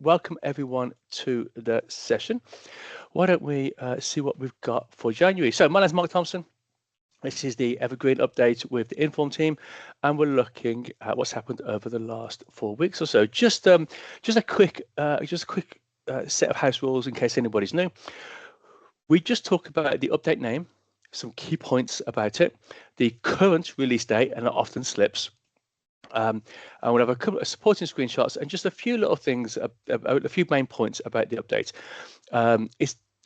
welcome everyone to the session. Why don't we see what we've got for January? So my name is Mark Thompson. This is the Evergreen update with the Inform team, and we're looking at what's happened over the last 4 weeks or so. Just a quick set of house rules in case anybody's new. We just talk about the update name, some key points about it, the current release date, and it often slips. And we'll have a couple of supporting screenshots and just a few little things, a few main points about the update.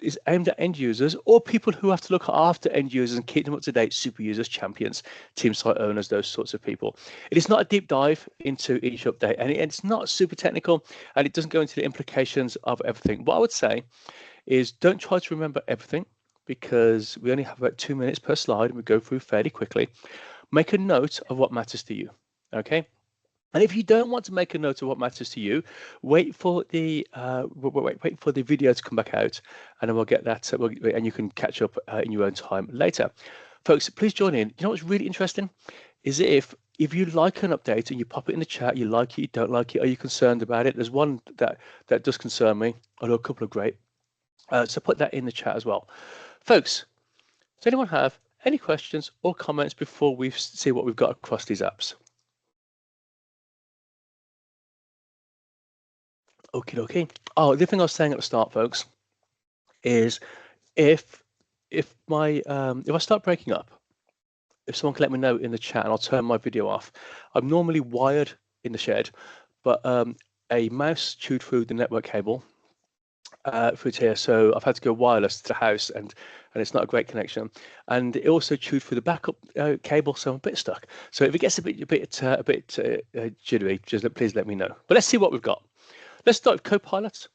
It's aimed at end users or people who have to look after end users and keep them up to date, super users, champions, team site owners, those sorts of people. It is not a deep dive into each update, and it's not super technical, and it doesn't go into the implications of everything. What I would say is don't try to remember everything, because we only have about 2 minutes per slide and we go through fairly quickly. Make a note of what matters to you. Okay, and if you don't want to make a note of what matters to you, wait for the video to come back out, and then we'll get that, and you can catch up in your own time later. Folks, please join in. You know what's really interesting is if you like an update and you pop it in the chat, you like it, you don't like it, are you concerned about it? There's one that does concern me, although a couple are great. So put that in the chat as well. Folks, does anyone have any questions or comments before we see what we've got across these apps? Okay. Oh, the thing I was saying at the start, folks, is if I start breaking up, if someone can let me know in the chat, and I'll turn my video off. I'm normally wired in the shed, but a mouse chewed through the network cable through here, so I've had to go wireless to the house, and it's not a great connection. And it also chewed through the backup cable, so I'm a bit stuck. So if it gets a bit jittery, just please let me know. But let's see what we've got. Let's start with Copilot.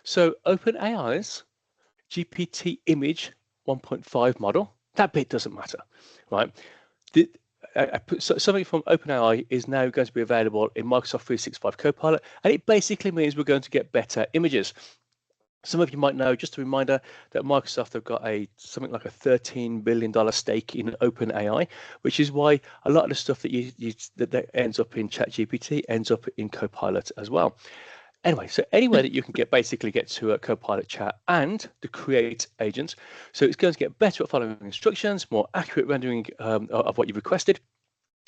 So OpenAI's GPT image 1.5 model, that bit doesn't matter, right? Something from OpenAI is now going to be available in Microsoft 365 Copilot, and it basically means we're going to get better images. Some of you might know, just a reminder, that Microsoft have got something like a $13 billion stake in OpenAI, which is why a lot of the stuff that ends up in ChatGPT ends up in Copilot as well. Anyway, so anywhere that you can basically get to a Copilot chat and the create agent. So it's going to get better at following instructions, more accurate rendering of what you've requested.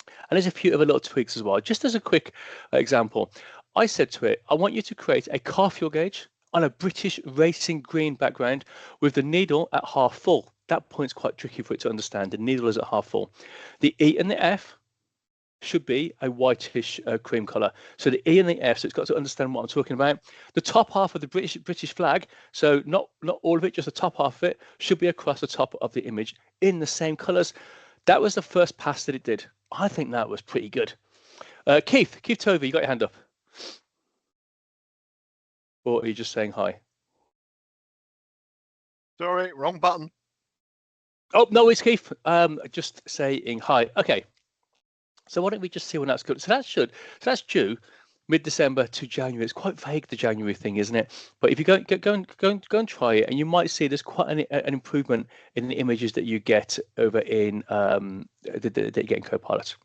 And there's a few other little tweaks as well. Just as a quick example, I said to it, I want you to create a car fuel gauge on a British racing green background with the needle at half full. That point's quite tricky for it to understand. The needle is at half full. The E and the F should be a whitish cream color. So the E and the F, so it's got to understand what I'm talking about. The top half of the British flag, so not all of it, just the top half of it, should be across the top of the image in the same colors. That was the first pass that it did. I think that was pretty good. Keith Tovey, you got your hand up? Or are you just saying hi? Sorry, wrong button. Oh, no, it's Keith. Just saying hi. Okay. So why don't we just see when that's good? So that's due mid-December to January. It's quite vague, the January thing, isn't it? But if you go and try it, and you might see there's quite an improvement in the images that you get over in that you get in Copilot.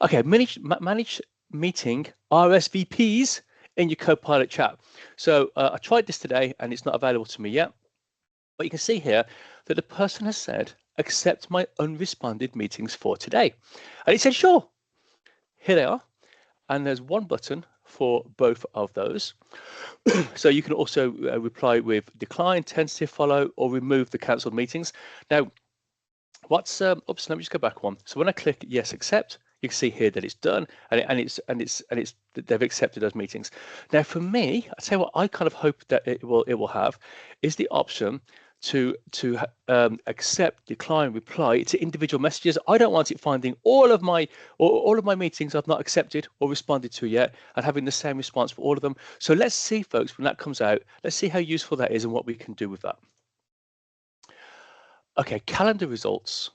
Okay, manage meeting RSVPs in your Copilot chat. So I tried this today, and it's not available to me yet. But you can see here that the person has said, accept my unresponded meetings for today. And it said, sure. Here they are. And there's one button for both of those. So you can also reply with decline, tentative follow, or remove the cancelled meetings. Now, oops, let me just go back one. So when I click yes, accept, you can see here that it's done, and they've accepted those meetings. Now, for me, I tell you what, I kind of hope that it will have is the option to accept, decline, reply to individual messages. I don't want it finding all of my meetings I've not accepted or responded to yet and having the same response for all of them. So let's see, folks, when that comes out, let's see how useful that is and what we can do with that. Okay, calendar results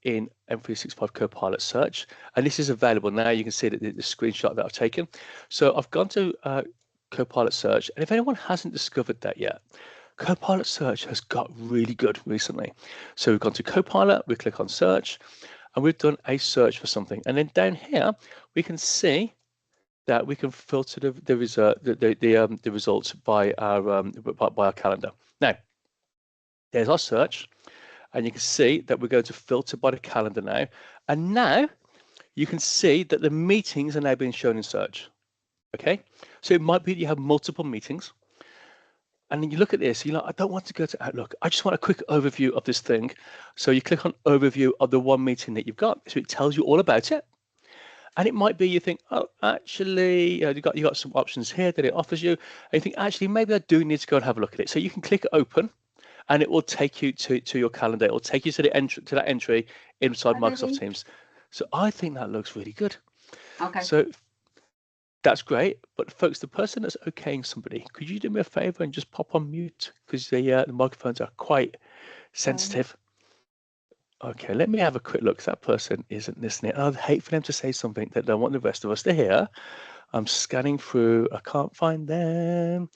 in M365 Copilot search, and this is available now. You can see that the screenshot that I've taken. So I've gone to Copilot search, and if anyone hasn't discovered that yet, Copilot search has got really good recently. So we've gone to Copilot, we click on search, and we've done a search for something. And then down here, we can see that we can filter the results by our calendar. Now, there's our search, and you can see that we're going to filter by the calendar now. And now you can see that the meetings are now being shown in search. Okay, so it might be that you have multiple meetings, and then you look at this, you're like, I don't want to go to Outlook. I just want a quick overview of this thing. So you click on overview of the one meeting that you've got. So it tells you all about it. And it might be you think, oh, actually, you got some options here that it offers you. And you think, actually, maybe I do need to go and have a look at it. So you can click open, and it will take you to your calendar. It will take you to the entry inside Microsoft Teams. So I think that looks really good. Okay. So that's great, but folks, the person that's okaying somebody, could you do me a favor and just pop on mute, because the microphones are quite sensitive. Okay, let me have a quick look. That person isn't listening. I'd hate for them to say something that they don't want the rest of us to hear. I'm scanning through. I can't find them.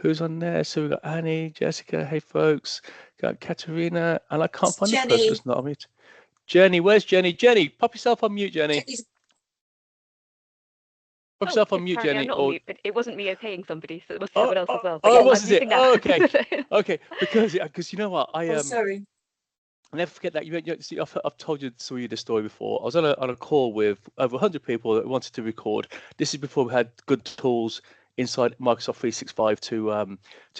Who's on there? So we've got Annie, Jessica. Hey, folks. Got Katerina. And I can't find the person that's not on mute. Jenny, where's Jenny? Jenny, pop yourself on mute, Jenny. Pop yourself on mute, Jenny. I'm not on mute, but it wasn't me okaying somebody, so it was Oh, someone else as well. Oh, yeah, wasn't it? Oh, okay. So- Okay, because you know what? Sorry. I'll never forget that. See, I've told you this story before. I was on a call with over 100 people that wanted to record. This is before we had good tools inside Microsoft 365 to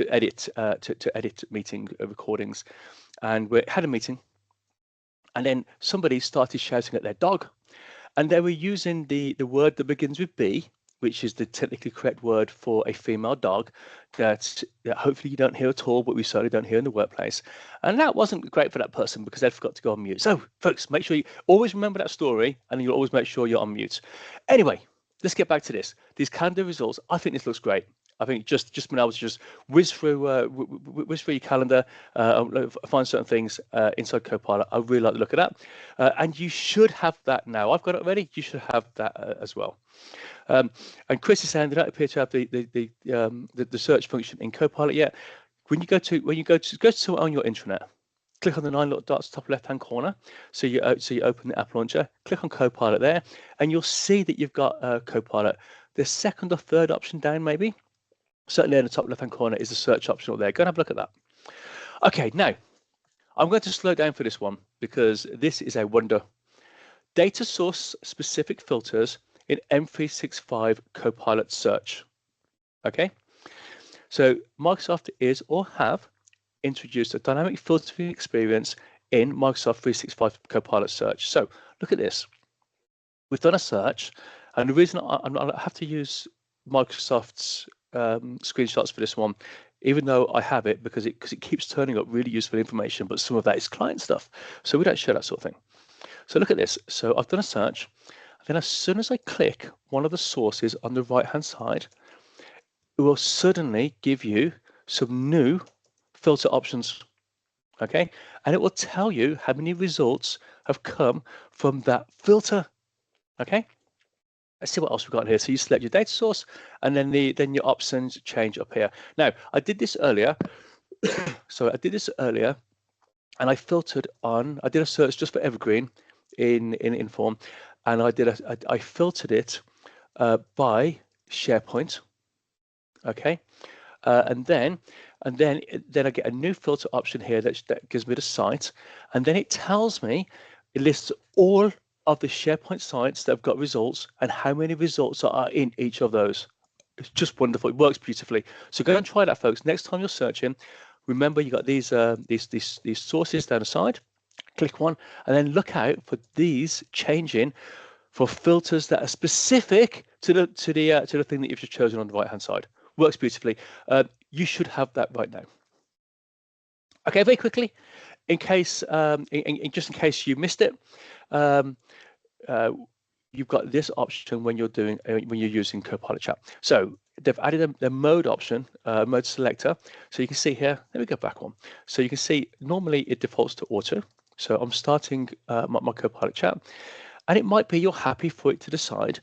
edit meeting recordings, and we had a meeting, and then somebody started shouting at their dog, and they were using the word that begins with B, which is the technically correct word for a female dog that hopefully you don't hear at all, but we certainly don't hear in the workplace. And that wasn't great for that person because they forgot to go on mute. So folks, make sure you always remember that story, and you'll always make sure you're on mute. Anyway, let's get back to this. These calendar results, I think this looks great. I think just being able to just whiz through your calendar, find certain things inside Copilot. I really like the look of that, and you should have that now. I've got it already. You should have that as well. And Chris is saying they don't appear to have the search function in Copilot yet. When you go to on your intranet, click on the 9 little dots top left hand corner. So you open the app launcher, click on Copilot there, and you'll see that you've got Copilot. The second or third option down, maybe. Certainly in the top left hand corner is the search option there. Go and have a look at that. Okay, now I'm going to slow down for this one because this is a wonder. Data source specific filters in M365 Copilot search. Okay, so Microsoft is or have introduced a dynamic filtering experience in Microsoft 365 Copilot search. So look at this. We've done a search, and the reason I have to use Microsoft's screenshots for this one, even though I have it, because it keeps turning up really useful information, but some of that is client stuff, so we don't share that sort of thing. So look at this. So I've done a search, then as soon as I click one of the sources on the right hand side, it will suddenly give you some new filter options. Okay, and it will tell you how many results have come from that filter. Okay, let's see what else we've got here. So you select your data source, and then your options change up here. Now I did this earlier. So I did this earlier, and I filtered on. I did a search just for Evergreen in Inform, and I filtered it by SharePoint. Okay, and then I get a new filter option here that gives me the site, and then it tells me, it lists all of the SharePoint sites that have got results and how many results are in each of those. It's just wonderful. It works beautifully. So go and try that, folks. Next time you're searching, remember you got these sources down the side. Click one, and then look out for these changing for filters that are specific to the thing that you've just chosen on the right hand side. Works beautifully. You should have that right now. Okay, very quickly, in case just in case you missed it, you've got this option when you're using Copilot Chat. So they've added the mode option, mode selector. So you can see here. Let me go back one. So you can see normally it defaults to auto. So I'm starting my Copilot Chat, and it might be you're happy for it to decide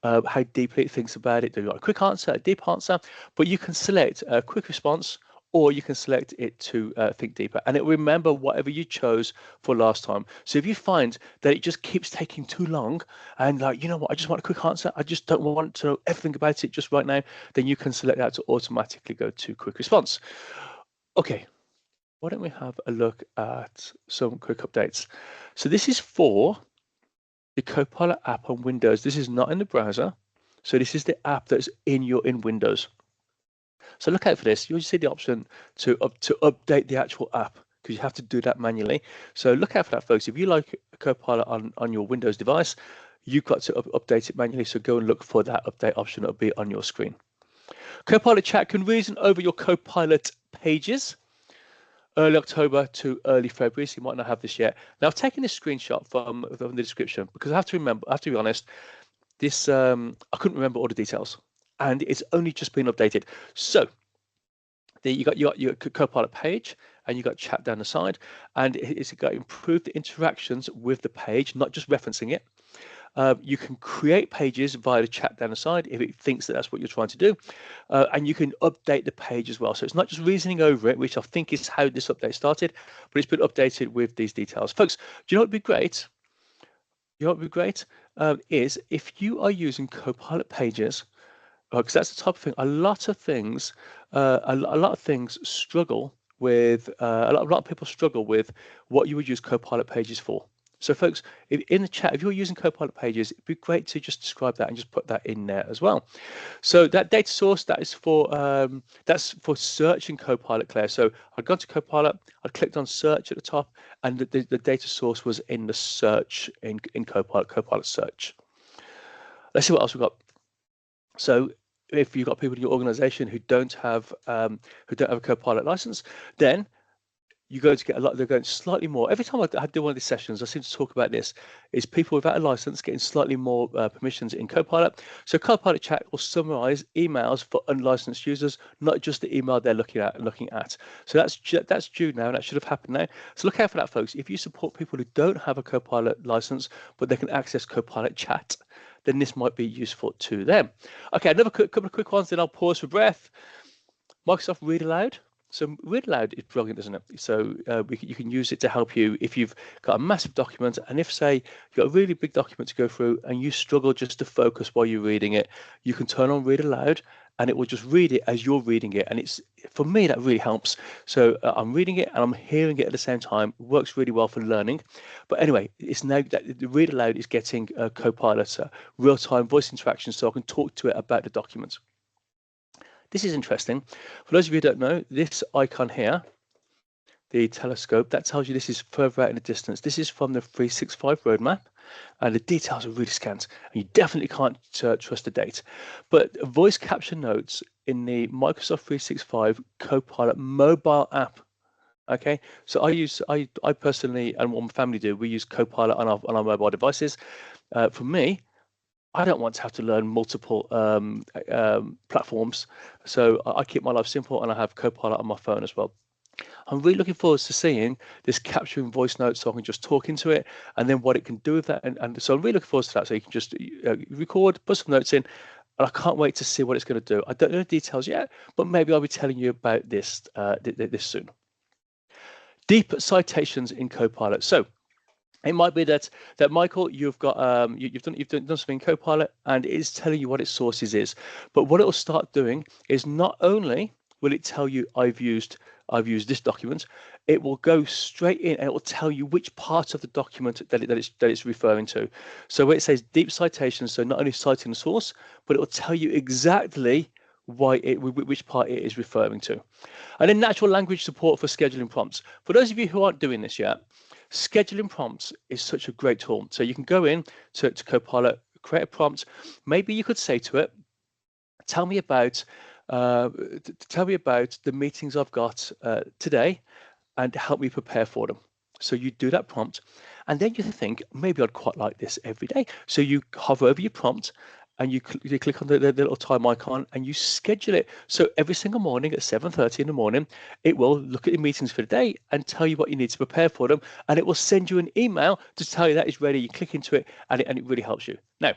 how deeply it thinks about it. Do you want a quick answer, a deep answer? But you can select a quick response or you can select it to think deeper, and it will remember whatever you chose for last time. So if you find that it just keeps taking too long and like, you know what, I just want a quick answer, I just don't want to know everything about it just right now, then you can select that to automatically go to quick response. Okay, why don't we have a look at some quick updates? So this is for the Copilot app on Windows. This is not in the browser. So this is the app that's in Windows. So look out for this. You'll see the option to update the actual app, because you have to do that manually. So look out for that, folks. If you like Copilot on your Windows device, you've got to update it manually. So go and look for that update option. That'll be on your screen. Copilot chat can reason over your Copilot pages. Early October to early February, so you might not have this yet. Now I've taken this screenshot from the description because I have to be honest, this I couldn't remember all the details, and it's only just been updated. So you got your Copilot page, and you got chat down the side, and it's got improved interactions with the page, not just referencing it. You can create pages via the chat down the side if it thinks that that's what you're trying to do, and you can update the page as well. So it's not just reasoning over it, which I think is how this update started, but it's been updated with these details. Folks, do you know what would be great? You know what would be great is if you are using Copilot pages, because that's the type of thing. A lot of things struggle with. A lot of people struggle with what you would use Copilot pages for. So folks, in the chat, if you're using Copilot pages, it'd be great to just describe that and just put that in there as well. So that data source, that's for searching Copilot, Claire. So I'd gone to Copilot, I'd clicked on search at the top, and the data source was in the search in Copilot search. Let's see what else we've got. So if you've got people in your organization who don't have a Copilot license, then you're going to get a lot. They're going slightly more. Every time I do one of these sessions, I seem to talk about this, is people without a license getting slightly more permissions in Copilot. So Copilot chat will summarize emails for unlicensed users, not just the email they're looking at. So that's due now, and that should have happened now. So look out for that, folks. If you support people who don't have a Copilot license, but they can access Copilot chat, then this might be useful to them. Okay, another couple of quick ones, then I'll pause for breath. Microsoft Read Aloud. So Read Aloud is brilliant, isn't it? So you can use it to help you if you've got a massive document, and if, say, you've got a really big document to go through and you struggle just to focus while you're reading it, you can turn on Read Aloud and it will just read it as you're reading it. And it's, for me, that really helps. So I'm reading it and I'm hearing it at the same time. It works really well for learning. But anyway, it's now that the Read Aloud is getting Copilot real-time voice interaction, so I can talk to it about the document. This is interesting. For those of you who don't know, this icon here, the telescope, that tells you this is further out in the distance. This is from the 365 roadmap, and the details are really scant, and you definitely can't trust the date. But voice capture notes in the Microsoft 365 Copilot mobile app. Okay, so I personally, and what my family do, we use Copilot on our mobile devices. For me, I don't want to have to learn multiple platforms, so I keep my life simple, and I have Copilot on my phone as well. I'm really looking forward to seeing this capturing voice notes, so I can just talk into it, and then what it can do with that. And so I'm really looking forward to that. So you can just record, put some notes in, and I can't wait to see what it's going to do. I don't know the details yet, but maybe I'll be telling you about this this soon. Deep citations in Copilot. So it might be that Michael, you've got you've done something in Copilot, and it is telling you what its sources is. But what it will start doing is not only will it tell you I've used this document, it will go straight in and it will tell you which part of the document that it's referring to. So where it says deep citations, so not only citing the source, but it will tell you exactly which part it is referring to. And then natural language support for scheduling prompts. For those of you who aren't doing this yet, scheduling prompts is such a great tool. So you can go in to Copilot, create a prompt. Maybe you could say to it, tell me about the meetings I've got today and help me prepare for them. So you do that prompt, and then you think, maybe I'd quite like this every day. So you hover over your prompt and you click on the little time icon and you schedule it. So every single morning at 7:30 in the morning, it will look at your meetings for the day and tell you what you need to prepare for them. And it will send you an email to tell you that it's ready. You click into it and it really helps you. Now,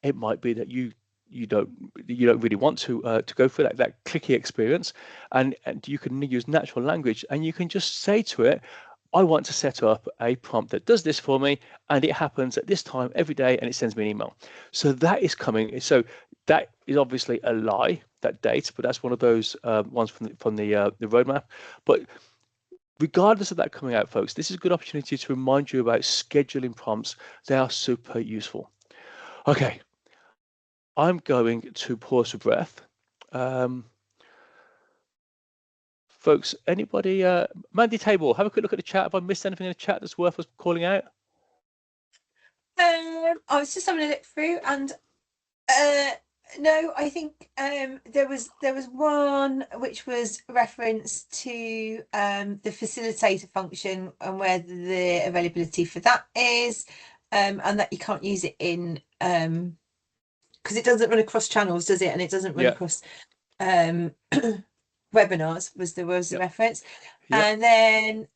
it might be that you you don't really want to go through that clicky experience, and you can use natural language, and you can just say to it, I want to set up a prompt that does this for me, and it happens at this time every day, and it sends me an email. So that is coming. So that is obviously a lie, that date, but that's one of those ones from the roadmap. But regardless of that coming out, folks, this is a good opportunity to remind you about scheduling prompts. They are super useful. Okay, I'm going to pause for breath. Folks, anybody? Mandy Table, have a quick look at the chat. Have I missed anything in the chat that's worth us calling out? I was just having a look through, and no, I think there was one which was reference to the facilitator function and where the availability for that is, and that you can't use it in because it doesn't run across channels, does it? And it doesn't run across webinars. Was the reference, and then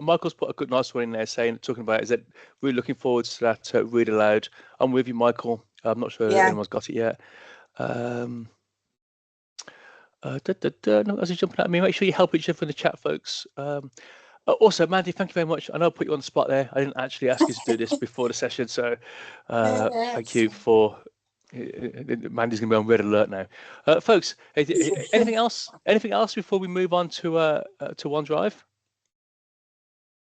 Michael's put a good nice one in there talking about is that we're looking forward to that read aloud. I'm with you, Michael. I'm not sure anyone's got it yet. No, as you're jumping at me, make sure you help each other in the chat, folks. Also, Mandy, thank you very much. I know I put you on the spot there. I didn't actually ask you to do this before the session, so thank you for. Mandy's going to be on red alert now, folks. Anything else? Anything else before we move on to OneDrive?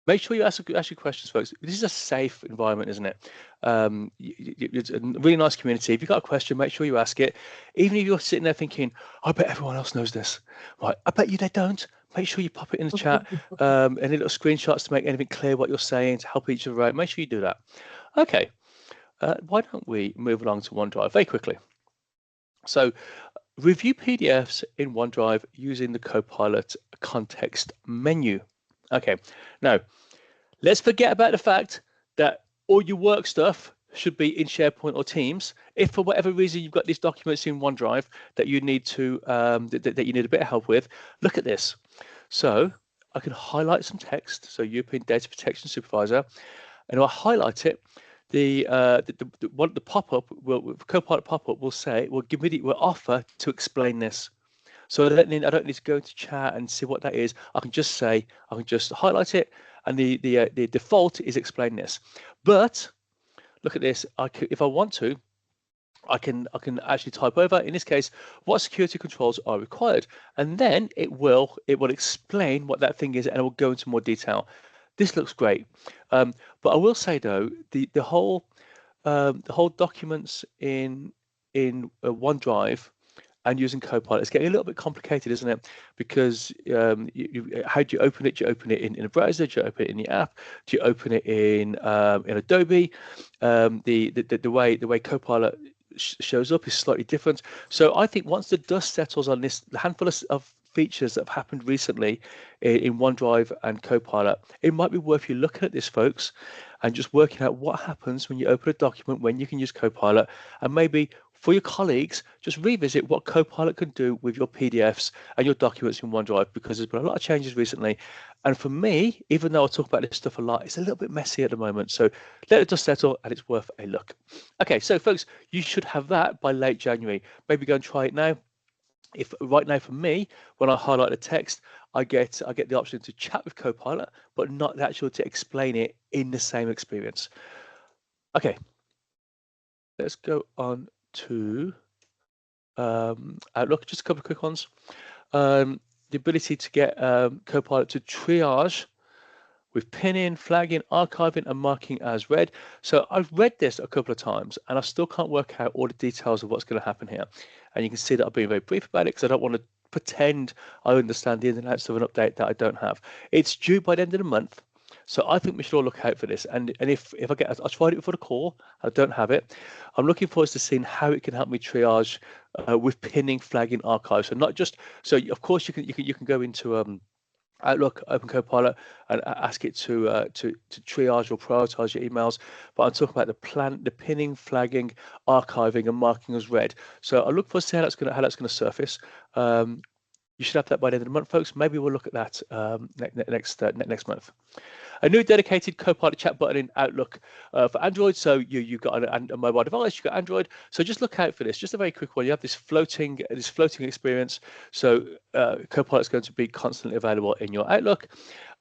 Make sure you ask your questions, folks. This is a safe environment, isn't it? It's a really nice community. If you've got a question, make sure you ask it. Even if you're sitting there thinking, I bet everyone else knows this. Right, I bet you they don't. Make sure you pop it in the chat. Any little screenshots to make anything clear what you're saying, to help each other out. Make sure you do that. Okay, why don't we move along to OneDrive very quickly? So, review PDFs in OneDrive using the Copilot context menu. Okay, now let's forget about the fact that all your work stuff should be in SharePoint or Teams. If for whatever reason you've got these documents in OneDrive that you need to that you need a bit of help with, look at this. So I can highlight some text. So European Data Protection Supervisor, and I'll highlight it. The pop-up Copilot pop-up will give me will offer to explain this. So I don't need to go into chat and see what that is. I can just highlight it, and the default is explain this. But look at this. If I want to, I can actually type over. In this case, what security controls are required, and then it will explain what that thing is, and it will go into more detail. This looks great, but I will say though the whole documents in OneDrive and using Copilot, it's getting a little bit complicated, isn't it? Because how do you open it? Do you open it in a browser? Do you open it in the app? Do you open it in Adobe? The way Copilot shows up is slightly different. So I think once the dust settles on this handful of features that have happened recently in OneDrive and Copilot, it might be worth you looking at this, folks, and just working out what happens when you open a document, when you can use Copilot, and maybe for your colleagues, just revisit what Copilot can do with your PDFs and your documents in OneDrive, because there's been a lot of changes recently. And for me, even though I talk about this stuff a lot, it's a little bit messy at the moment. So let it just settle, and it's worth a look. Okay, so folks, you should have that by late January. Maybe go and try it now. If right now for me, when I highlight the text, I get the option to chat with Copilot, but not actually to explain it in the same experience. Okay, let's go on to Outlook. Just a couple of quick ones. The ability to get Copilot to triage with pinning, flagging, archiving, and marking as read. So I've read this a couple of times, and I still can't work out all the details of what's going to happen here. And you can see that I've been very brief about it because I don't want to pretend I understand the ins and outs of an update that I don't have. It's due by the end of the month, so I think we should all look out for this. And if I tried it before the call, I don't have it. I'm looking forward to seeing how it can help me triage with pinning, flagging, archive. So not just of course you can go into Outlook, open Copilot, and ask it to triage or prioritize your emails. But I'm talking about the pinning, flagging, archiving, and marking as read. So I look forward to see how that's going to surface. You should have that by the end of the month, folks. Maybe we'll look at that next month. A new dedicated Copilot chat button in Outlook for Android. So you've got a mobile device, you've got Android. So just look out for this. Just a very quick one. You have this floating experience. So Copilot's going to be constantly available in your Outlook,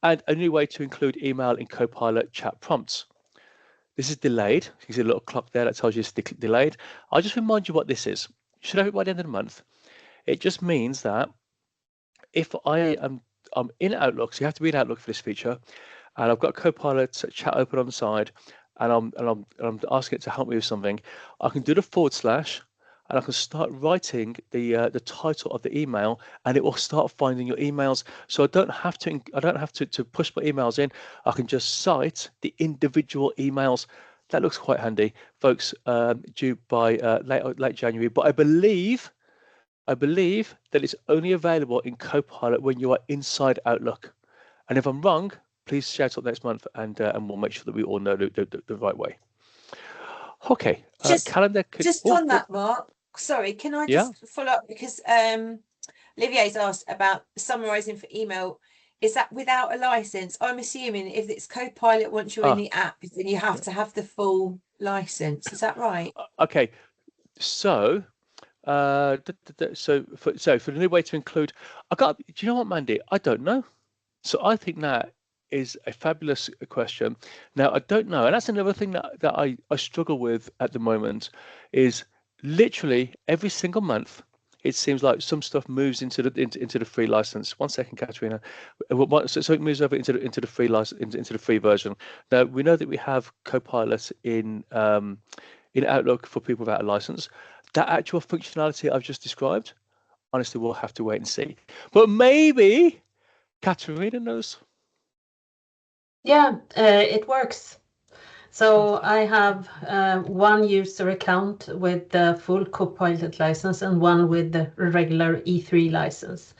and a new way to include email in Copilot chat prompts. This is delayed. You can see a little clock there that tells you it's delayed. I'll just remind you what this is. You should have it by the end of the month. It just means that if I'm in Outlook, so you have to be in Outlook for this feature, and I've got Copilot chat open on the side, and I'm asking it to help me with something, I can do the / and I can start writing the title of the email, and it will start finding your emails. So I don't have to push my emails in. I can just cite the individual emails. That looks quite handy, folks. Due by late January, but I believe that it's only available in Copilot when you are inside Outlook. And if I'm wrong, please shout out next month, and we'll make sure that we all know the right way. Okay, calendar. On that, Mark. Sorry, can I just follow up, because Olivier's asked about summarising for email. Is that without a license? I'm assuming if it's Copilot once you're in the app, then you have to have the full license. Is that right? Okay, so for the new way to include, do you know what, Mandy? I don't know. So I think that is a fabulous question. Now I don't know, and that's another thing that I struggle with at the moment, is literally every single month it seems like some stuff moves into the free license. 1 second, Katerina. So it moves over into the free license, into the free version. Now we know that we have Copilot in Outlook for people without a license. That actual functionality I've just described, honestly, we'll have to wait and see. But maybe Katerina knows. Yeah, it works. So I have one user account with the full Copilot license and one with the regular E3 license.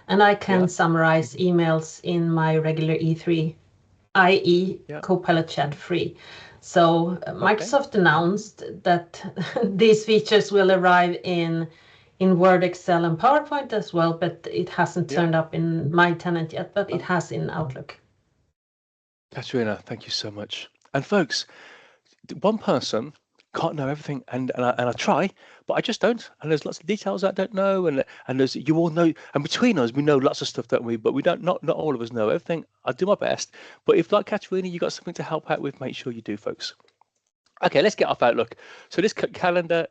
And I can summarize emails in my regular E3, i.e. Copilot chat free. So Microsoft announced that these features will arrive in Word, Excel, and PowerPoint as well, but it hasn't turned up in my tenant yet, but it has in Outlook. Katerina, thank you so much. And folks, one person can't know everything, and I try, but I just don't. And there's lots of details I don't know, and there's, you all know, and between us we know lots of stuff, don't we? But we don't. Not all of us know everything. I do my best, but if, like Katerina, you got something to help out with, make sure you do, folks. Okay, let's get off Outlook. So this calendar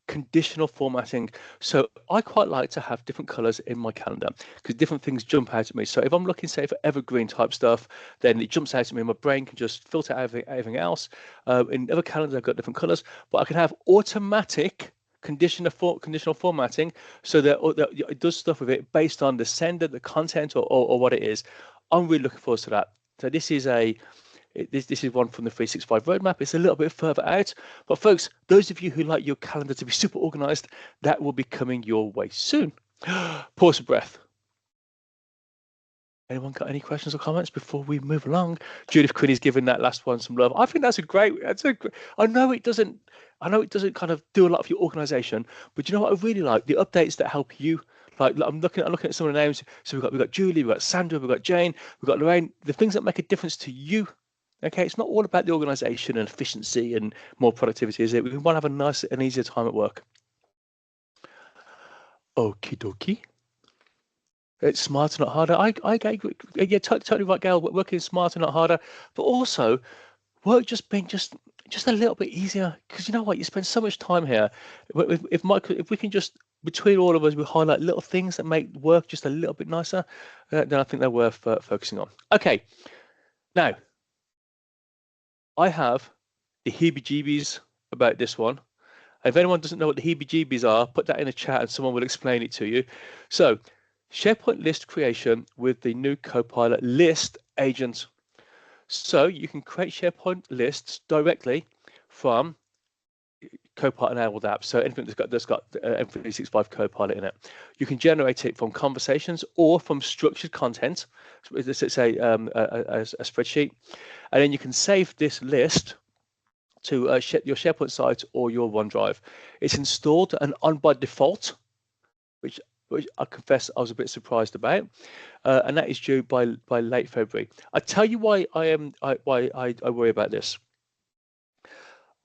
conditional formatting. So I quite like to have different colors in my calendar because different things jump out at me. So if I'm looking, say, for evergreen type stuff, then it jumps out at me. My brain can just filter out everything else. In other calendars, I've got different colors, but I can have automatic conditional formatting so that it does stuff with it based on the sender, the content, or what it is. I'm really looking forward to that. So this is this is one from the 365 roadmap. It's a little bit further out, but folks, those of you who like your calendar to be super organized, that will be coming your way soon. Pause for breath. Anyone got any questions or comments before we move along? Judith Quinney's giving that last one some love. I think that's a great. I know it doesn't kind of do a lot for your organization, but you know what I really like? The updates that help you. Like I'm looking at some of the names. So we've got Julie, we've got Sandra, we've got Jane, we've got Lorraine. The things that make a difference to you. Okay, it's not all about the organization and efficiency and more productivity, is it? We want to have a nice and easier time at work. Okie dokie. It's smarter, not harder. Yeah, totally right, Gail. Working smarter, not harder, but also work just being just a little bit easier. Because you know what, you spend so much time here. If we can just, between all of us, we highlight little things that make work just a little bit nicer, then I think they're worth focusing on. Okay, now. I have the heebie-jeebies about this one. If anyone doesn't know what the heebie-jeebies are, put that in a chat and someone will explain it to you. So, SharePoint list creation with the new Copilot list agent. So you can create SharePoint lists directly from Copilot-enabled apps. So anything that's got M365 Copilot in it. You can generate it from conversations or from structured content. Let's say a spreadsheet. And then you can save this list to your SharePoint site or your OneDrive. It's installed and on by default, which which I confess I was a bit surprised about, and that is due by late February. I tell you why I worry about this.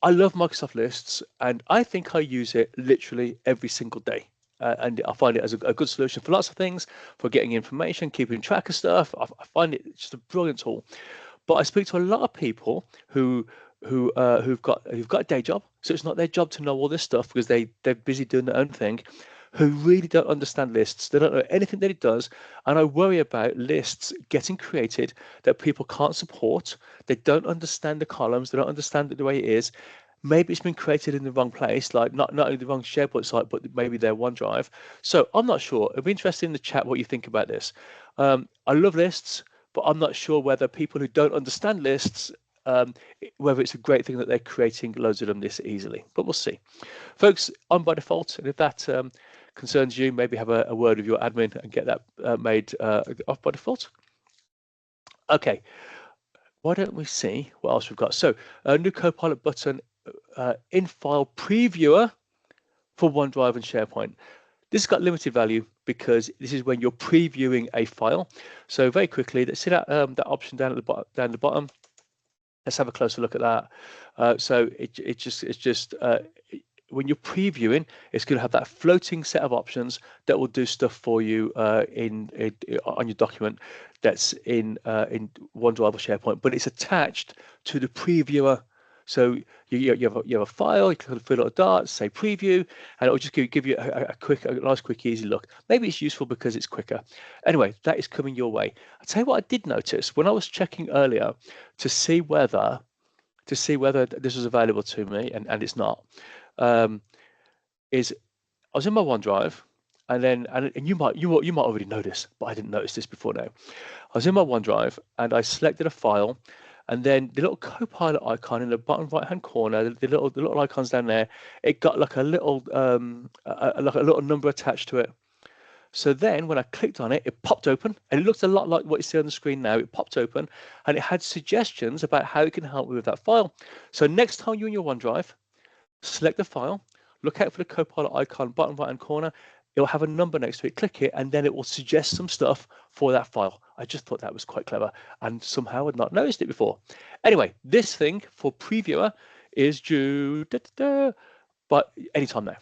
I love Microsoft Lists, and I think I use it literally every single day. And I find it as a good solution for lots of things, for getting information, keeping track of stuff. I find it just a brilliant tool. But I speak to a lot of people who've got a day job, so it's not their job to know all this stuff because they're busy doing their own thing, who really don't understand lists. They don't know anything that it does, and I worry about lists getting created that people can't support. They don't understand the columns. They don't understand it the way it is. Maybe it's been created in the wrong place, like not only the wrong SharePoint site, but maybe their OneDrive. So I'm not sure. It'd be interesting in the chat what you think about this. I love lists, but I'm not sure whether people who don't understand lists, whether it's a great thing that they're creating loads of them this easily. But we'll see. Folks, on by default, and if that concerns you, maybe have a word with your admin and get that made off by default. Okay, why don't we see what else we've got? So a new Copilot button, in file previewer for OneDrive and SharePoint. This has got limited value because this is when you're previewing a file. So very quickly, let's see that option down at the bottom. Let's have a closer look at that. So it's just when you're previewing, it's going to have that floating set of options that will do stuff for you on your document that's in OneDrive or SharePoint, but it's attached to the previewer. So you have a file, you can fill out a dart, say preview, and it will just give you a nice, quick, easy look. Maybe it's useful because it's quicker. Anyway, that is coming your way. I'll tell you what I did notice when I was checking earlier to see whether this was available to me, and it's not. Is I was in my OneDrive, and you might already know this, but I didn't notice this before now. I was in my OneDrive and I selected a file, and then the little Copilot icon in the bottom right hand corner, the little icons down there, it got like a little number attached to it. So then when I clicked on it, it popped open, and it looks a lot like what you see on the screen now. It popped open and it had suggestions about how it can help you with that file. So next time you're in your OneDrive, select the file, look out for the Copilot icon bottom right hand corner. It will have a number next to it, click it, and then it will suggest some stuff for that file. I just thought that was quite clever, and somehow I'd not noticed it before. Anyway, this thing for previewer is due but anytime now.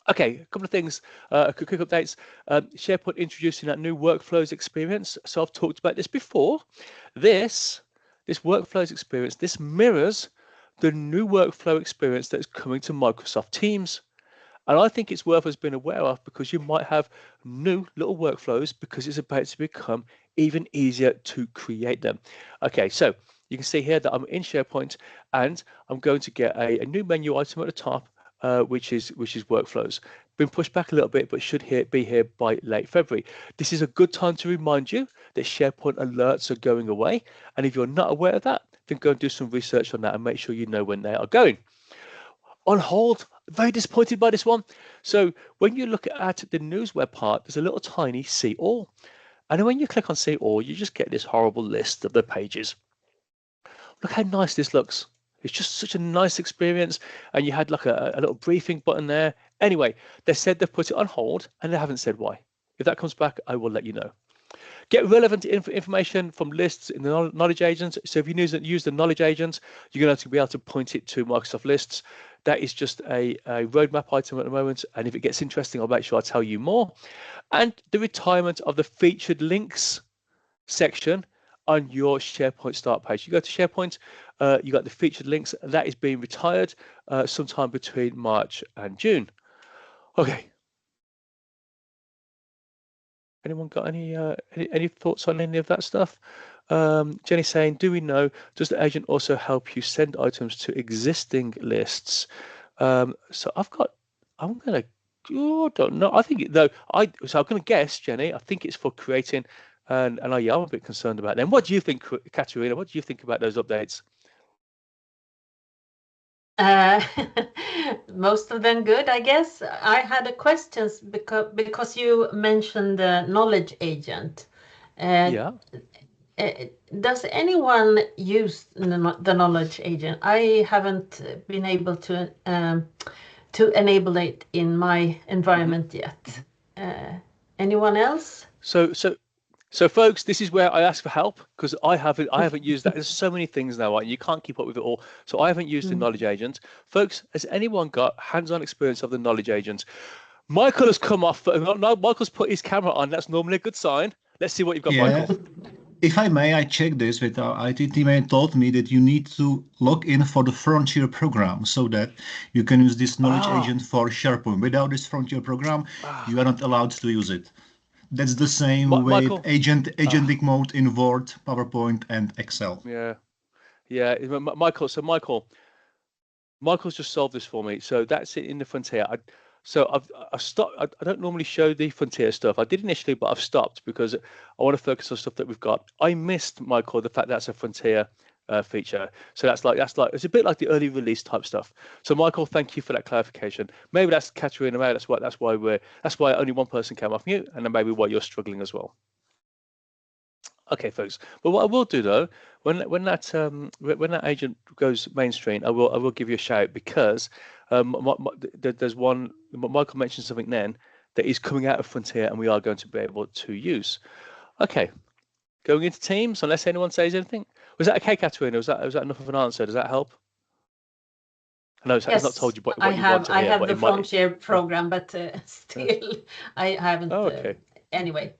Okay, a couple of things, quick updates. SharePoint introducing that new workflows experience. So I've talked about this before. This workflows experience, this mirrors the new workflow experience that's coming to Microsoft Teams. And I think it's worth us being aware of, because you might have new little workflows because it's about to become even easier to create them. Okay, so you can see here that I'm in SharePoint, and I'm going to get a new menu item at the top, which is workflows. Been pushed back a little bit, but should be here by late February. This is a good time to remind you that SharePoint alerts are going away, and if you're not aware of that, then go and do some research on that and make sure you know when they are going. On hold, very disappointed by this one. So when you look at the news web part, there's a little tiny see all. And when you click on see all, you just get this horrible list of the pages. Look how nice this looks. It's just such a nice experience. And you had like a little briefing button there. Anyway, they said they've put it on hold, and they haven't said why. If that comes back, I will let you know. Get relevant information from lists in the knowledge agent. So if you use the knowledge agent, you're going to be able to point it to Microsoft Lists. That is just a roadmap item at the moment. And if it gets interesting, I'll make sure I tell you more. And the retirement of the featured links section on your SharePoint start page. You go to SharePoint, you got the featured links. That is being retired sometime between March and June. Okay. Anyone got any thoughts on any of that stuff? Jenny saying, do we know, does the agent also help you send items to existing lists? So I'm going to, don't know. I think, though, I'm going to guess, Jenny, I think it's for creating, and I'm a bit concerned about them. What do you think, Katerina? What do you think about those updates? Most of them good, I guess. I had a question because you mentioned the knowledge agent. Yeah. Does anyone use the knowledge agent? I haven't been able to enable it in my environment yet. Anyone else? So folks, this is where I ask for help because I haven't used that. There's so many things now, right? You can't keep up with it all. So I haven't used the knowledge agent. Folks, has anyone got hands-on experience of the knowledge agent? Michael has come off. No, Michael's put his camera on. That's normally a good sign. Let's see what you've got, Michael. If I may, I checked this with our IT team and told me that you need to log in for the Frontier program so that you can use this knowledge agent for SharePoint. Without this Frontier program, you are not allowed to use it. That's the same with Michael? agentic mode in Word, PowerPoint, and Excel. Yeah. Michael's just solved this for me. So that's it in the Frontier. I've stopped. I don't normally show the Frontier stuff. I did initially, but I've stopped because I want to focus on stuff that we've got. I missed, Michael, the fact that's a Frontier feature. So that's like it's a bit like the early release type stuff. So Michael, thank you for that clarification. Maybe that's Katerina. Maybe that's why only one person came off mute, and then maybe why you're struggling as well. Okay, folks. But what I will do though, when that agent goes mainstream, I will give you a shout because there's one. Michael mentioned something then that is coming out of Frontier, and we are going to be able to use. Okay, going into Teams, unless anyone says anything. Was that okay, Katerina? Was that enough of an answer? Does that help? I know it's not told you what you want to hear. I have the Frontier program, but still, I haven't. Oh, okay. Anyway.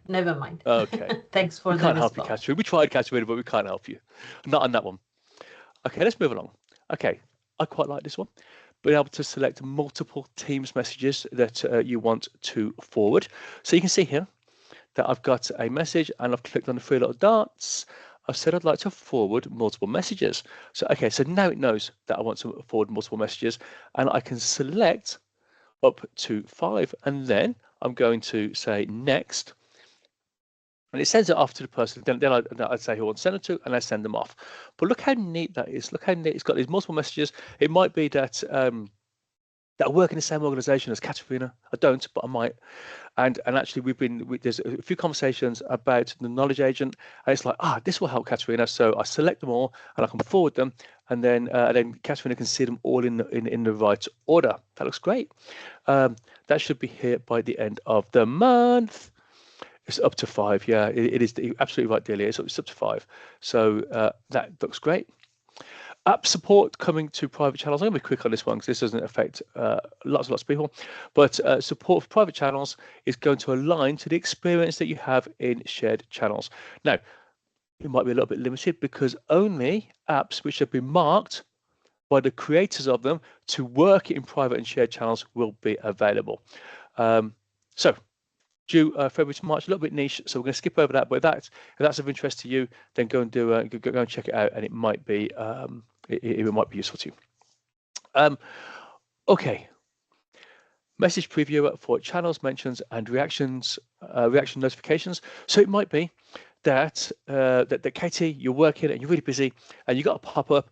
Never mind. Okay. Thanks for we the can't help response. you, Katerina. We tried, Katerina, but we can't help you. Not on that one. Okay, let's move along. Okay, I quite like this one. Being able to select multiple Teams messages that you want to forward. So you can see here that I've got a message and I've clicked on the three little dots. I've said I'd like to forward multiple messages. So, okay, so now it knows that I want to forward multiple messages and I can select up to 5. And then I'm going to say next. And it sends it off to the person. Then I'd say who I want to send it to, and I send them off. But look how neat that is. Look how neat it's got these multiple messages. It might be that that I work in the same organization as Katerina. I don't, but I might. And actually, there's a few conversations about the knowledge agent, and it's like, this will help Katerina. So I select them all, and I can forward them, and then Katerina can see them all in the right order. That looks great. That should be here by the end of the month. It's up to 5. Yeah, it is absolutely right, Delia. It's up to 5. So that looks great. App support coming to private channels. I'm going to be quick on this one because this doesn't affect lots of people. But support for private channels is going to align to the experience that you have in shared channels. Now, it might be a little bit limited because only apps which have been marked by the creators of them to work in private and shared channels will be available. So due February to March, a little bit niche, so we're going to skip over that. But if that's of interest to you, then go and go and check it out, and it might be it might be useful to you. Okay, message preview for channels, mentions, and reaction notifications. So it might be that that Katie, you're working and you're really busy, and you got a pop up,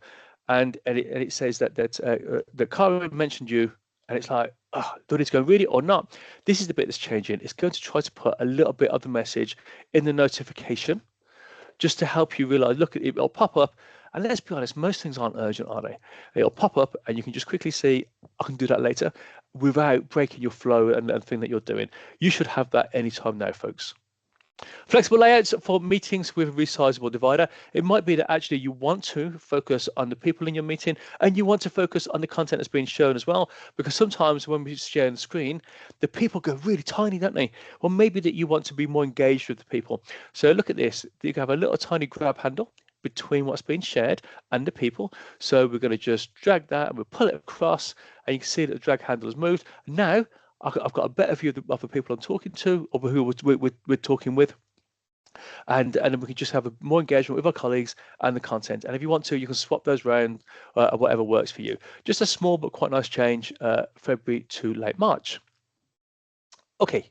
and it says that Karen mentioned you. And it's like, do it's going to read it or not? This is the bit that's changing. It's going to try to put a little bit of the message in the notification just to help you realize, look, it'll pop up. And let's be honest, most things aren't urgent, are they? It'll pop up and you can just quickly see, I can do that later without breaking your flow and the thing that you're doing. You should have that anytime now, folks. Flexible layouts for meetings with a resizable divider. It might be that actually you want to focus on the people in your meeting and you want to focus on the content that's being shown as well, because sometimes when we share the screen, the people go really tiny, don't they? Well, maybe that you want to be more engaged with the people. So look at this. You can have a little tiny grab handle between what's being shared and the people. So we're going to just drag that and we'll pull it across, and you can see that the drag handle has moved. Now I've got a better view of the people I'm talking to or who we're talking with. And then we can just have more engagement with our colleagues and the content. And if you want to, you can swap those around, whatever works for you. Just a small but quite nice change, February to late March. Okay,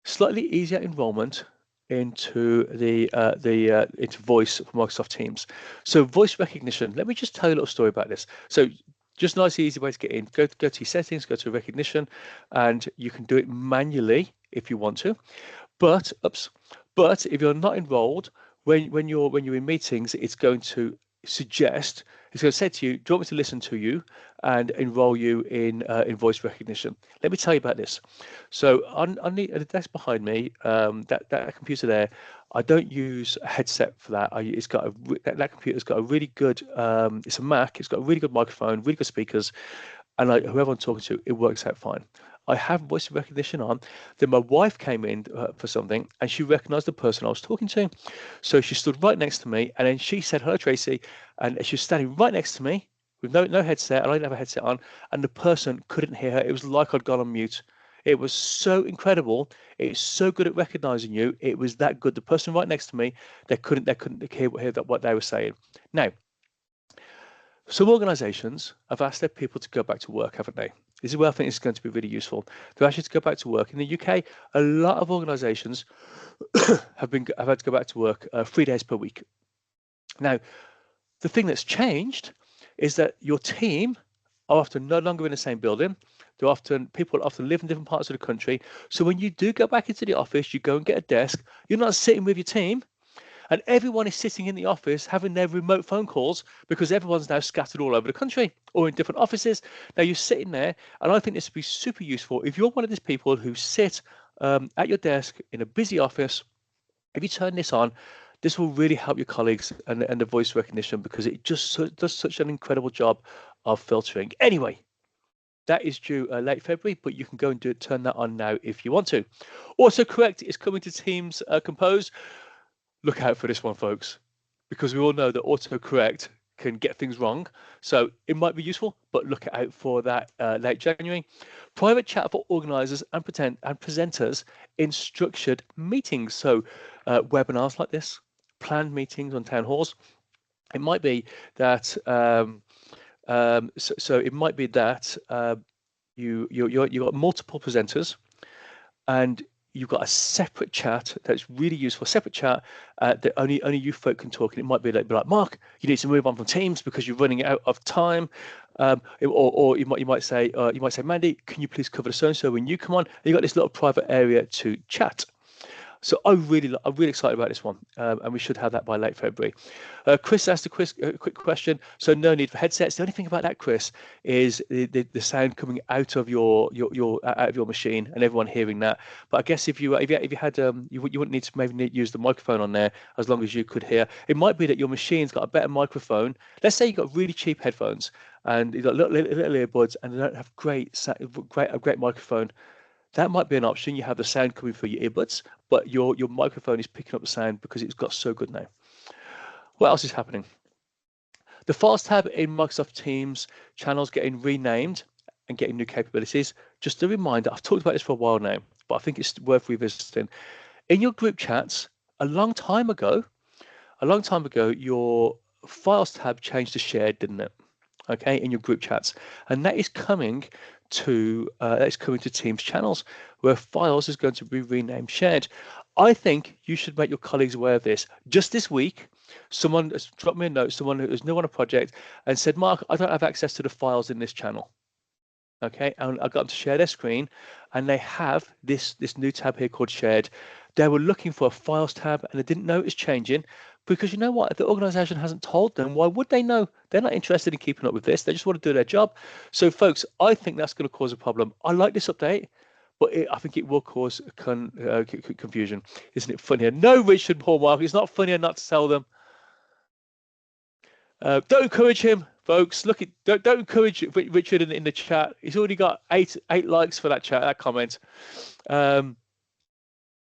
slightly easier enrollment into into voice for Microsoft Teams. So voice recognition. Let me just tell you a little story about this. So just a nice, easy way to get in. Go to your settings, go to recognition, and you can do it manually if you want to. But if you're not enrolled, when you're in meetings, it's going to suggest, it's going to say to you, do you want me to listen to you and enroll you in voice recognition? Let me tell you about this. So on the desk behind me, that computer there, I don't use a headset for that. It's got that computer's got a really good, it's a Mac, it's got a really good microphone, really good speakers, and whoever I'm talking to, it works out fine. I have voice recognition on. Then my wife came in for something, and she recognized the person I was talking to. So she stood right next to me, and then she said, "Hello, Tracy," and she was standing right next to me with no headset, and I didn't have a headset on, and the person couldn't hear her. It was like I'd gone on mute. It was so incredible. It's so good at recognizing you. It was that good. The person right next to me, they couldn't hear what they were saying. Now, some organizations have asked their people to go back to work, haven't they? This is where I think it's going to be really useful. They're actually to go back to work. In the UK, a lot of organizations have had to go back to work 3 days per week. Now, the thing that's changed is that your team are often no longer in the same building. People often live in different parts of the country. So when you do go back into the office, you go and get a desk, you're not sitting with your team. And everyone is sitting in the office having their remote phone calls because everyone's now scattered all over the country or in different offices. Now you're sitting there, and I think this would be super useful if you're one of these people who sit at your desk in a busy office. If you turn this on, this will really help your colleagues and the voice recognition, because it just does such an incredible job of filtering. Anyway, that is due late February, but you can go and turn that on now if you want to. Autocorrect is coming to Teams Compose. Look out for this one, folks, because we all know that autocorrect can get things wrong. So it might be useful, but look out for that late January. Private chat for organizers and presenters in structured meetings. So webinars like this, planned meetings on town halls. It might be that so it might be that you got multiple presenters, and you've got a separate chat that's really useful, separate chat that only you folk can talk. And it might be like, Mark, you need to move on from Teams because you're running out of time. Or you might say, Mandy, can you please cover the so-and-so when you come on? And you've got this little private area to chat. So I'm really excited about this one, and we should have that by late February. Chris asked a quick question. So no need for headsets. The only thing about that, Chris, is the sound coming out of your machine and everyone hearing that. But I guess if you had you wouldn't need to use the microphone on there, as long as you could hear. It might be that your machine's got a better microphone. Let's say you've got really cheap headphones and you've got little earbuds and they don't have a great microphone. That might be an option. You have the sound coming through your earbuds, but your microphone is picking up the sound because it's got so good now. What else is happening? The Files tab in Microsoft Teams channels getting renamed and getting new capabilities. Just a reminder, I've talked about this for a while now, but I think it's worth revisiting. In your group chats, a long time ago, your Files tab changed to shared, didn't it? Okay, in your group chats, and that is coming to Teams channels, where Files is going to be renamed shared. I think you should make your colleagues aware of this. Just this week, someone has dropped me a note, someone who is new on a project, and said, Mark, I don't have access to the files in this channel. Okay, and I got them to share their screen, and they have this new tab here called shared. They were looking for a Files tab, and they didn't know it was changing, because you know what? If the organization hasn't told them, why would they know? They're not interested in keeping up with this. They just want to do their job. So, folks, I think that's going to cause a problem. I like this update, but I think it will cause confusion. Isn't it funnier? No, Richard Paul Mark, it's not funnier not to tell them. Don't encourage him, folks. Look, don't encourage Richard in the chat. He's already got eight likes for that comment.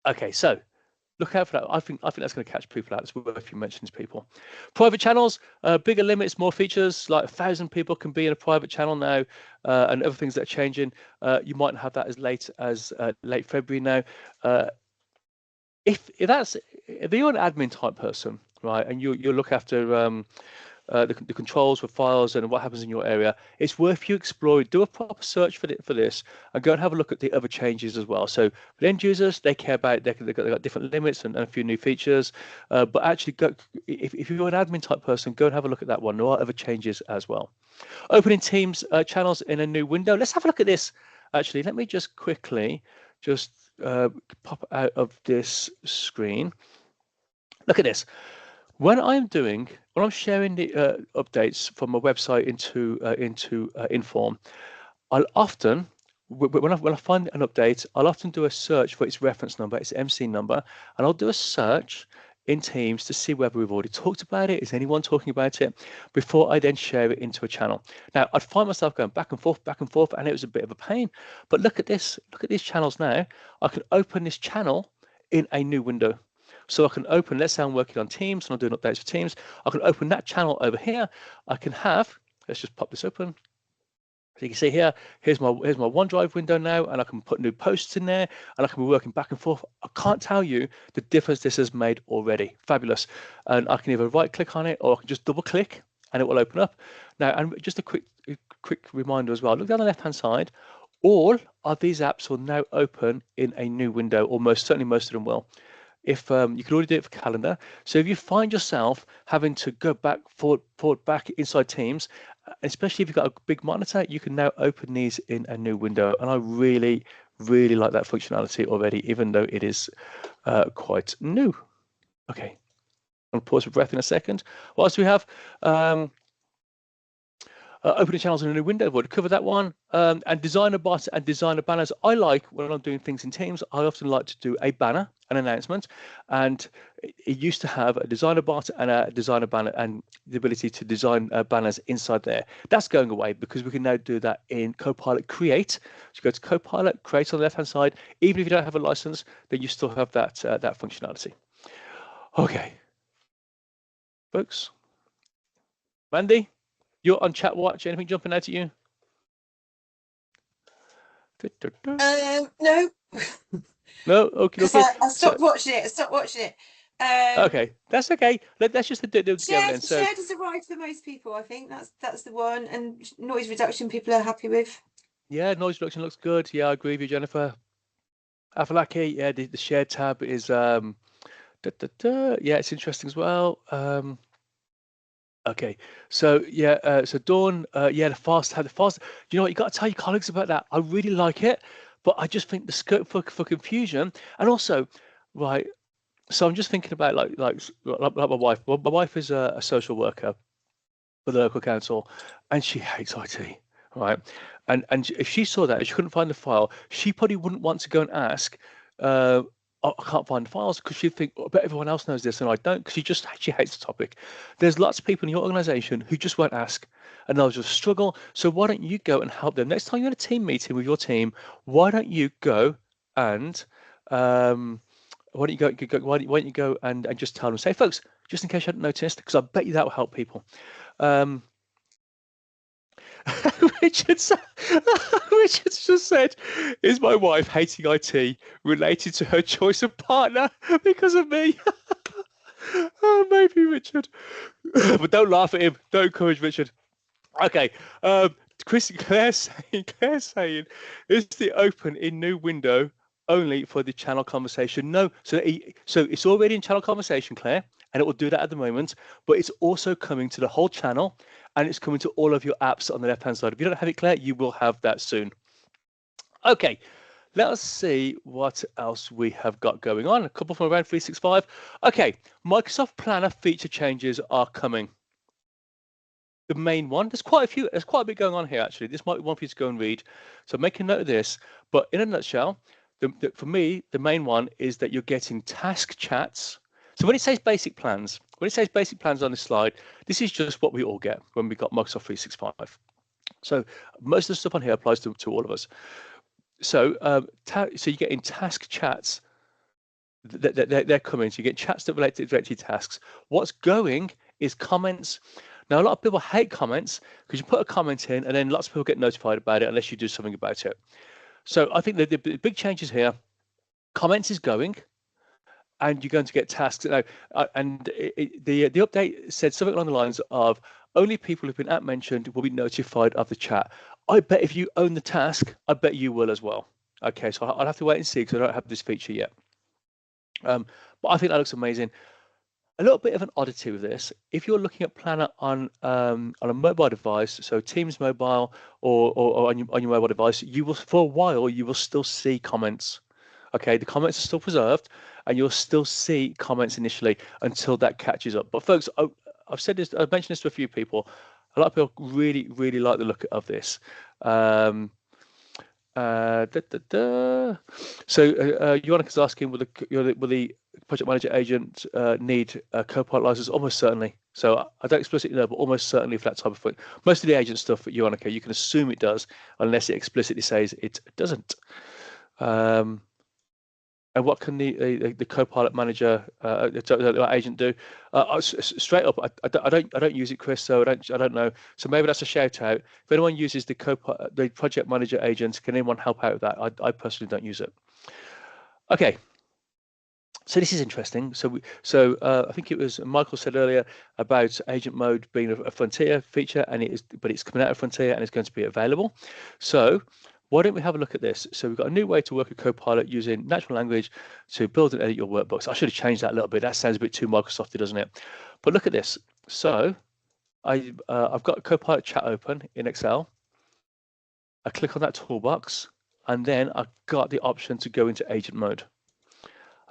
Okay, so look out for that. I think that's going to catch people out. It's worth you mentioning to people. Private channels, bigger limits, more features. Like 1,000 people can be in a private channel now, and other things that are changing. You might have that as late as late February now. If you're an admin type person, right, and you look after the controls for files and what happens in your area, it's worth you exploring. Do a proper search for this, and go and have a look at the other changes as well. So for end users, they care about they've got different limits and a few new features. But actually, if you're an admin type person, go and have a look at that one. There are other changes as well. Opening Teams channels in a new window. Let's have a look at this. Actually, let me just quickly pop out of this screen. Look at this. When I'm doing when I'm sharing the updates from my website into Inform, I'll often, when I find an update, I'll often do a search for its reference number, its MC number, and I'll do a search in Teams to see whether we've already talked about it. Is anyone talking about it? Before I then share it into a channel. Now, I'd find myself going back and forth, and it was a bit of a pain. But look at this. Look at these channels now. I can open this channel in a new window. So I can open, let's say I'm working on Teams and I'm doing updates for Teams. I can open that channel over here. I can have, let's just pop this open. So you can see here, here's my OneDrive window now, and I can put new posts in there, and I can be working back and forth. I can't tell you the difference this has made already. Fabulous. And I can either right click on it, or I can just double click and it will open up. Now, and just a quick reminder as well, look down the left hand side, all of these apps will now open in a new window, or certainly most of them will. If you can already do it for calendar. So if you find yourself having to go forward, back inside Teams, especially if you've got a big monitor, you can now open these in a new window. And I really, really like that functionality already, even though it is quite new. Okay, I'll pause for breath in a second. What else do we have? Opening channels in a new window. I've already covered that one. And designer bots and designer banners. I like, when I'm doing things in Teams, I often like to do a banner, an announcement, and it used to have a designer bot and a designer banner, and the ability to design banners inside there. That's going away because we can now do that in Copilot Create. So you go to Copilot, Create on the left hand side. Even if you don't have a license, then you still have that that functionality. Okay, folks. Mandy, you're on chat watch. Anything jumping out at you? No. No. Okay. I stopped watching it. Okay, that's okay. Let's just do it together then. Shared has arrived for most people. I think that's the one, and noise reduction people are happy with. Yeah, noise reduction looks good. Yeah, I agree with you, Jennifer. Afalaki, yeah, the shared tab is yeah, it's interesting as well. Okay, so yeah, so Dawn, yeah, the fast. You know what? You got to tell your colleagues about that. I really like it, but I just think the scope for confusion, and also, right. So I'm just thinking about like my wife. Well, my wife is a social worker for the local council, and she hates IT, right? And if she saw that, if she couldn't find the file, she probably wouldn't want to go and ask. Oh, I can't find the files, because she'd think, oh, I bet everyone else knows this and I don't, because she hates the topic. There's lots of people in your organisation who just won't ask, and they'll just struggle. So why don't you go and help them? Next time you're in a team meeting with your team, why don't you go and why don't you go and just tell them, say, folks, just in case you hadn't noticed, because I bet you that will help people. Richard's just said, is my wife hating IT related to her choice of partner because of me? Oh, maybe, Richard. But don't laugh at him. Don't encourage Richard. Okay. Claire saying, is the open in new window only for the channel conversation? No, so it's already in channel conversation, Claire, and it will do that at the moment, but it's also coming to the whole channel, and it's coming to all of your apps on the left hand side. If you don't have it, Claire, you will have that soon. Okay, let us see what else we have got going on. A couple from around 365. Okay, Microsoft Planner feature changes are coming. The main one, there's quite a bit going on here actually. This might be one for you to go and read, so make a note of this. But in a nutshell, for me, the main one is that you're getting task chats. So when it says basic plans, on this slide, this is just what we all get when we got Microsoft 365. So most of the stuff on here applies to all of us. So so you're getting task chats. They're coming. So you get chats that relate to directly tasks. What's going is comments. Now, a lot of people hate comments because you put a comment in and then lots of people get notified about it unless you do something about it. So I think the big changes here, comments is going, and you're going to get tasks. Now, and the update said something along the lines of only people who've been mentioned will be notified of the chat. I bet if you own the task, I bet you will as well. Okay, so I'll have to wait and see because I don't have this feature yet. But I think that looks amazing. A little bit of an oddity with this, if you're looking at Planner on a mobile device, so Teams mobile or on your mobile device, you will, for a while, you will still see comments. Okay, the comments are still preserved, and you'll still see comments initially until that catches up. But folks, I've said this, I've mentioned this to a few people. A lot of people really, really like the look of this. So Yonika's asking, will the project manager agent need a Copilot license? Almost certainly. So I don't explicitly know, but almost certainly for that type of thing. Most of the agent stuff at Yonica, you can assume it does, unless it explicitly says it doesn't. And what can the Copilot manager agent do? Straight up, I don't use it, Chris. So I don't know. So maybe that's a shout out. If anyone uses the project manager agent, can anyone help out with that? I personally don't use it. Okay. So this is interesting. So I think it was Michael said earlier about agent mode being a Frontier feature, and but it's coming out of Frontier and it's going to be available. So why don't we have a look at this? So we've got a new way to work with Copilot using natural language to build and edit your workbooks. I should have changed that a little bit. That sounds a bit too Microsofty, doesn't it? But look at this. So I've got Copilot chat open in Excel. I click on that toolbox, and then I've got the option to go into agent mode.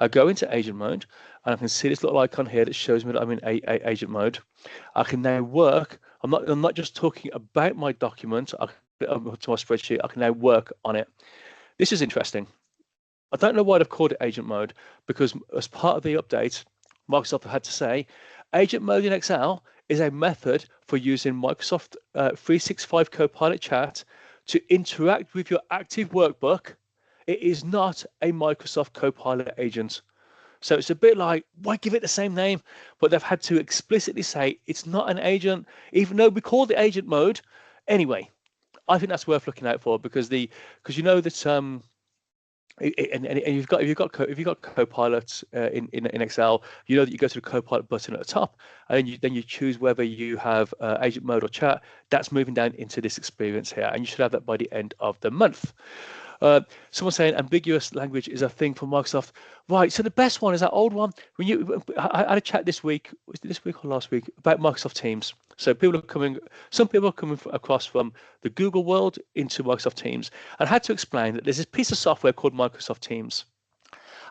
I go into agent mode, and I can see this little icon here that shows me that I'm in agent mode. I can now work. I'm not just talking about my document. To my spreadsheet, I can now work on it. This is interesting. I don't know why they've called it agent mode, because as part of the update, Microsoft had to say agent mode in Excel is a method for using Microsoft 365 Copilot chat to interact with your active workbook. It is not a Microsoft Copilot agent. So it's a bit like, why give it the same name? But they've had to explicitly say it's not an agent, even though we call it agent mode. Anyway, I think that's worth looking out for, because you know that and if you've got Copilot in Excel, you know that you go to the Copilot button at the top, and then you choose whether you have agent mode or chat. That's moving down into this experience here, and you should have that by the end of the month. Someone saying ambiguous language is a thing for Microsoft. Right, so the best one is that old one. I had a chat this week, was it this week or last week, about Microsoft Teams. So some people are coming across from the Google world into Microsoft Teams, and I had to explain that there's this piece of software called Microsoft Teams.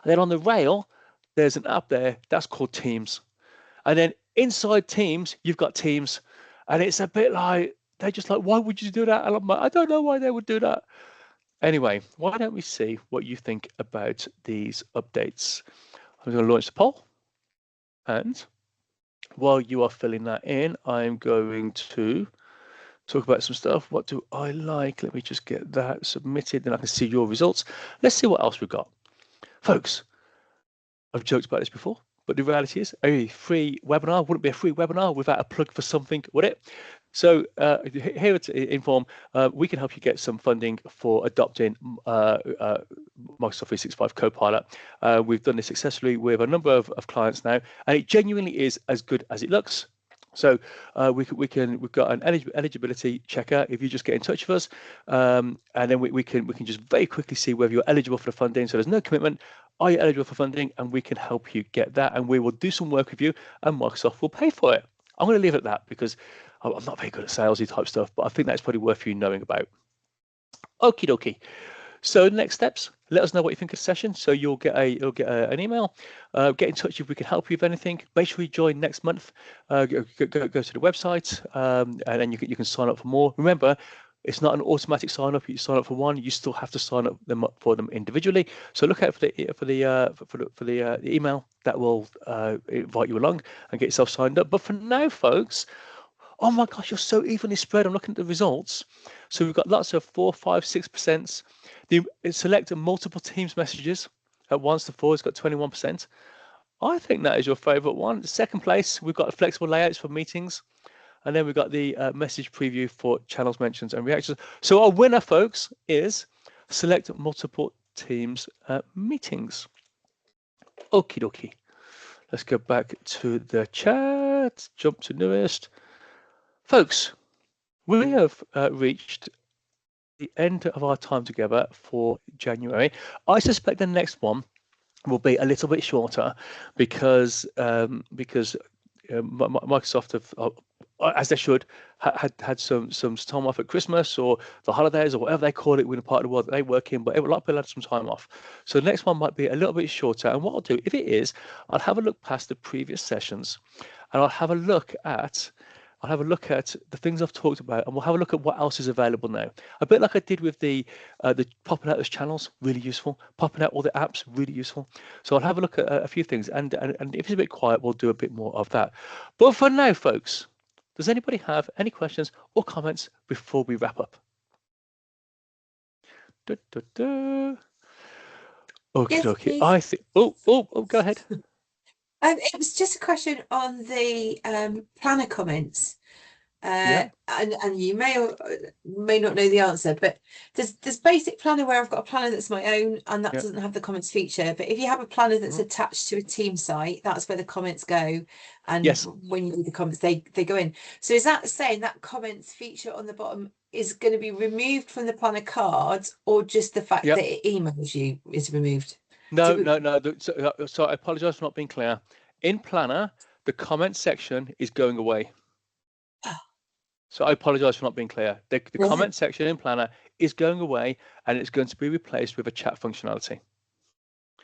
And then on the rail, there's an app there that's called Teams. And then inside Teams, you've got Teams. And it's a bit like, they're just like, why would you do that? And I'm like, I don't know why they would do that. Anyway, why don't we see what you think about these updates? I'm going to launch the poll, and while you are filling that in, I'm going to talk about some stuff. What do I like? Let me just get that submitted, then I can see your results. Let's see what else we've got. Folks, I've joked about this before, but the reality is a free webinar wouldn't be a free webinar without a plug for something, would it? So here at Inform, we can help you get some funding for adopting Microsoft 365 Copilot. We've done this successfully with a number of clients now, and it genuinely is as good as it looks. So we've got an eligibility checker. If you just get in touch with us, and then we can just very quickly see whether you're eligible for the funding. So there's no commitment. Are you eligible for funding? And we can help you get that, and we will do some work with you, and Microsoft will pay for it. I'm going to leave it at that, because I'm not very good at salesy type stuff, but I think that's probably worth you knowing about. Okie dokie. So next steps, let us know what you think of the session. So you'll get an email. Get in touch if we can help you with anything. Make sure you join next month. Go to the website, and then you can sign up for more. Remember, it's not an automatic sign up. You sign up for one, you still have to sign up for them individually. So look out for the email that will invite you along and get yourself signed up. But for now, folks, oh my gosh, you're so evenly spread. I'm looking at the results. So we've got lots of 4, 5, 6%. Select multiple Teams messages at 1 to 4 has got 21%. I think that is your favorite one. Second place, we've got flexible layouts for meetings. And then we've got the message preview for channels, mentions, and reactions. So our winner, folks, is select multiple Teams meetings. Okie dokie. Let's go back to the chat. Jump to newest. Folks, we have reached the end of our time together for January. I suspect the next one will be a little bit shorter because Microsoft have as they should, had some time off at Christmas or the holidays or whatever they call it in the part of the world that they work in, but a lot of people had some time off. So the next one might be a little bit shorter. And what I'll do, if it is, I'll have a look past the previous sessions and I'll have a look at the things I've talked about, and we'll have a look at what else is available now. A bit like I did with the popping out those channels, really useful. Popping out all the apps, really useful. So I'll have a look at a few things, and if it's a bit quiet, we'll do a bit more of that. But for now, folks, does anybody have any questions or comments before we wrap up? Okay, okay. I think. Oh, go ahead. It was just a question on the planner comments. Yeah. And you may or may not know the answer, but there's basic planner where I've got a planner that's my own and that doesn't have the comments feature. But if you have a planner that's attached to a team site, that's where the comments go. And when you do the comments, they go in. So is that saying that comments feature on the bottom is going to be removed from the planner cards, or just the fact that it emails you is removed? No. So I apologize for not being clear. In Planner, the comment section is going away. So I apologize for not being clear. The comment section in Planner is going away, and it's going to be replaced with a chat functionality.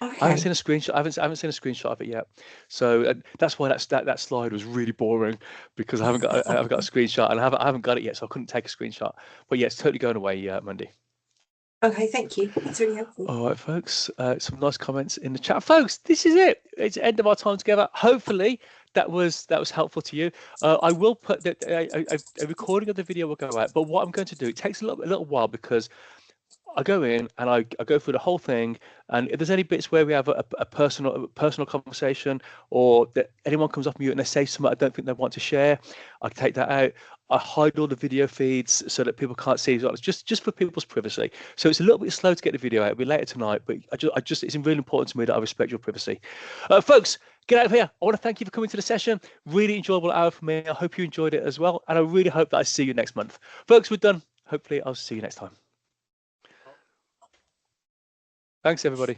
Okay. I haven't seen a screenshot. I haven't seen a screenshot of it yet. So that's why that slide was really boring, because I haven't got a screenshot, and I haven't got it yet, so I couldn't take a screenshot. But yeah, it's totally going away Monday. Okay, thank you. That's really helpful. All right, folks. Some nice comments in the chat, folks. This is it. It's the end of our time together. Hopefully, that was helpful to you. I will put a recording of the video will go out. But what I'm going to do, it takes a little while, because I go in and I go through the whole thing, and if there's any bits where we have a personal conversation, or that anyone comes off mute and they say something I don't think they want to share, I take that out. I hide all the video feeds so that people can't see. It's just for people's privacy. So it's a little bit slow to get the video out. It'll be later tonight, but it's really important to me that I respect your privacy. Folks, get out of here. I want to thank you for coming to the session. Really enjoyable hour for me. I hope you enjoyed it as well, and I really hope that I see you next month. Folks, we're done. Hopefully I'll see you next time. Thanks, everybody.